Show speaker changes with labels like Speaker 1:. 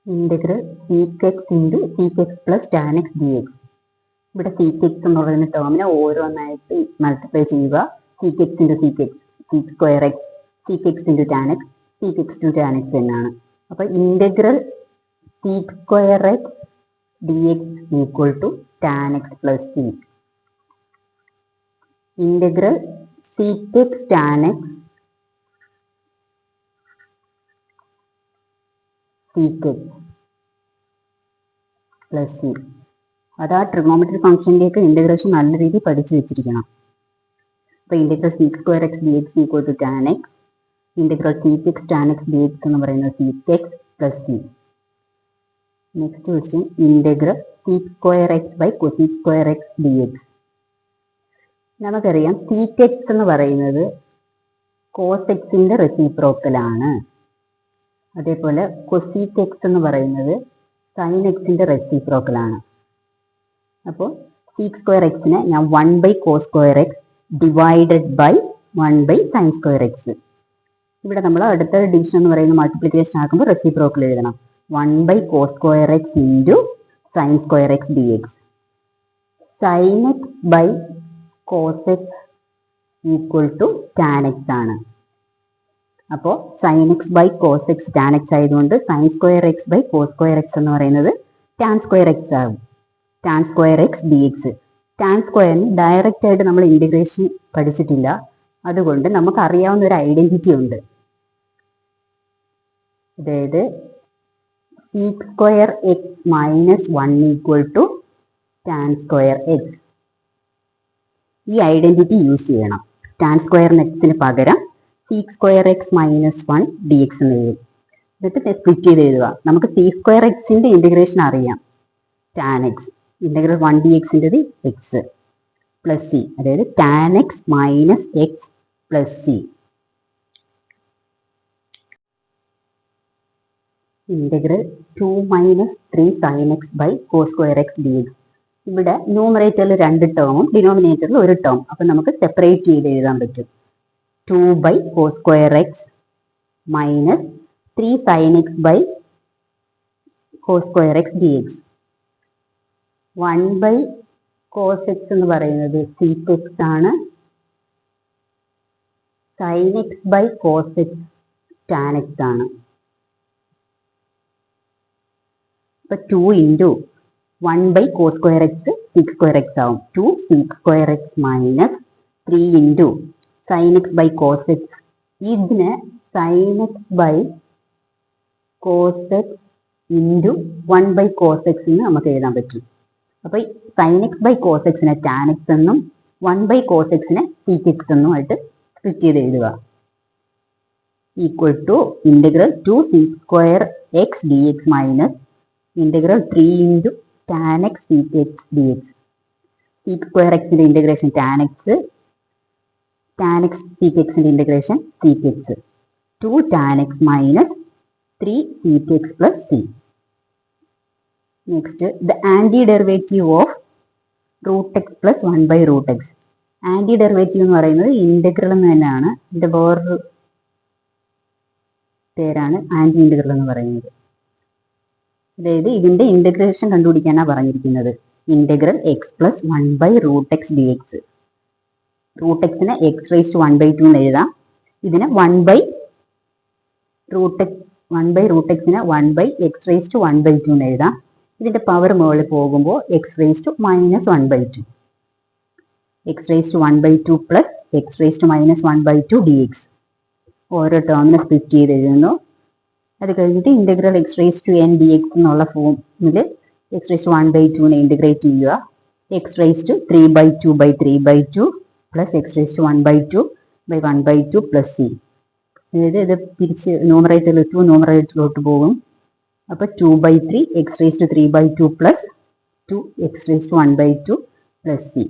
Speaker 1: Integral sec x into sec x plus tan x d x. ഇവിടെ sec x എന്ന് പറയുന്ന ടേമിനെ ഓരോന്നായിട്ട് multiply ചെയ്യുക. sec x into sec x, sec square x, sec x into tan x, sec x to tan x എന്നാണ്. അപ്പൊ integral sec square x d x equal to tan x plus C. Integral sec x tan x sec x plus C. അത് ആ trigonometry ഫംഗ്ഷൻ്റെയൊക്കെ integration നല്ല രീതിയിൽ പഠിച്ചു വെച്ചിരിക്കണം. അപ്പൊ integral sec square x d x equal to tan x, integral sec x tan x d x എന്ന് പറയുന്നത് sec x plus C. Next question, integral sec square x by cosec square x d x. നമുക്കറിയാം sec x എന്ന് പറയുന്നത് cos എക്സിന്റെ റെസിപ്രോക്കലാണ്. അതേപോലെ cosec x എന്ന് പറയുന്നത് sin എക്സിന്റെ റെസിപ്രോക്കലാണ്. അപ്പോൾ sec സ്ക്വയർ എക്സിനെ ഞാൻ 1 by cos square x divided by 1 by sine square x. ഇവിടെ നമ്മൾ അടുത്ത ഡിവിഷൻ എന്ന് പറയുന്ന മൾട്ടിപ്ലിക്കേഷൻ ആക്കുമ്പോൾ റെസിപ്രോക്കൽ എഴുതണം. 1 by cos square x into sine square x d x. Sine x by cos x equal to tan x ആണ്. അപ്പോൾ sine x by cos x tan x ആയതുകൊണ്ട് sine square x by cos square x എന്ന് പറയുന്നത് tan square x ആകും. Tan square x d x. Tan സ്ക്വയറിന് direct ആയിട്ട് നമ്മൾ integration പഠിച്ചിട്ടില്ല, അതുകൊണ്ട് നമുക്ക് അറിയാവുന്ന ഒരു ഐഡന്റിറ്റി ഉണ്ട്. അതായത് sec square x minus 1 equal to tan square x. ഈ ഐഡന്റിറ്റി യൂസ് ചെയ്യണം. ടാൻ സ്ക്വയറിന് എക്സിന് പകരം sec square x minus 1 d x എന്ന് എഴുതും. എന്നിട്ട് സ്പ്ലിറ്റ് ചെയ്ത് എഴുതുക. നമുക്ക് sec സ്ക്വയർ എക്സിന്റെ ഇന്റഗ്രേഷൻ അറിയാം, ടാൻ എക്സ്. ഇന്റഗ്രൽ 1 ഡി എക്സിൻ്റെത് എക്സ് പ്ലസ് സി, അതായത് tan x minus x plus C. Integral 2 minus 3 sine x by cos square x d x. ഇവിടെ ന്യൂമറേറ്ററിൽ 2 ടേമും ഡിനോമിനേറ്ററിൽ 1 ടേം. അപ്പം നമുക്ക് സെപ്പറേറ്റ് ചെയ്ത് എഴുതാൻ പറ്റും. 2 by cos square x minus 3 sine x by cos square x d x. 1 by cos x എന്ന് പറയുന്നത് sec എക്സ് ആണ്. Sine x by cos x tan x ആണ്. അപ്പൊ 2 into 1 by cos square x sec square x ആവും. 2 sec square x minus 3 into sine x by cos x. ഇതിന് sine x by cos x into 1 by cos x എന്ന് നമുക്ക് എഴുതാൻ പറ്റും. അപ്പൊ sine x by cos എക്സിനെ tan x എന്നും 1 by cos എക്സിനെ sec എക്സ് എന്നുമായിട്ട് സ്പ്ലിറ്റ് ചെയ്ത് എഴുതുക. Equal to integral 2 sec square x d x minus integral 3 into tan x sec x d x. sec square എക്സിന്റെ integration tan x, tan x sec എക്സിന്റെ integration sec x. 2 tan x minus 3 sec x plus C. Next, the anti derivative of root X plus 1 by root x. Antiderivative എന്ന് പറയുന്നത് integral എന്ന് തന്നെയാണ്. ഇതിന്റെ വേറൊരു പേരാണ് anti integral എന്ന് പറയുന്നത്. അതായത് ഇതിന്റെ ഇന്റഗ്രേഷൻ കണ്ടുപിടിക്കാനാണ് പറഞ്ഞിരിക്കുന്നത്. Integral x plus 1 by root x d x. Root എക്സിനെ എക്സ് റേസ് ടു 1 ബൈ 2 എന്ന് എഴുതാം. ഇതിനെ 1 ബൈ റൂട്ട് എക്സിനെ 1 by x raise to 1 by 2 എന്ന് എഴുതാം. ഇതിന്റെ പവർ മുകളിൽ പോകുമ്പോൾ x raise to minus 1 by 2. X raise to 1 by 2 plus x raise to minus 1 by 2 d x. ഓരോ ടേമിനെ സ്പ്ലിറ്റ് ചെയ്ത് എഴുതുന്നു. അത് കഴിഞ്ഞിട്ട് integral x raise to n d x എന്നുള്ള ഫോമിൽ എക്സ് റേസ് ടു 1 ബൈ 2നെ ഇന്റഗ്രേറ്റ് ചെയ്യുക. X raise to 3 by 2 by 3 by 2 plus x raise to 1 by 2 by 1 by 2 plus C. അതായത് ഇത് തിരിച്ച് ന്യൂമറേറ്ററിൽ 2 ന്യൂമറേറ്ററിലോട്ട് പോകും. അപ്പോൾ 2 by 3 x raise to 3 by 2 plus 2 x raise to 1 by 2 plus C.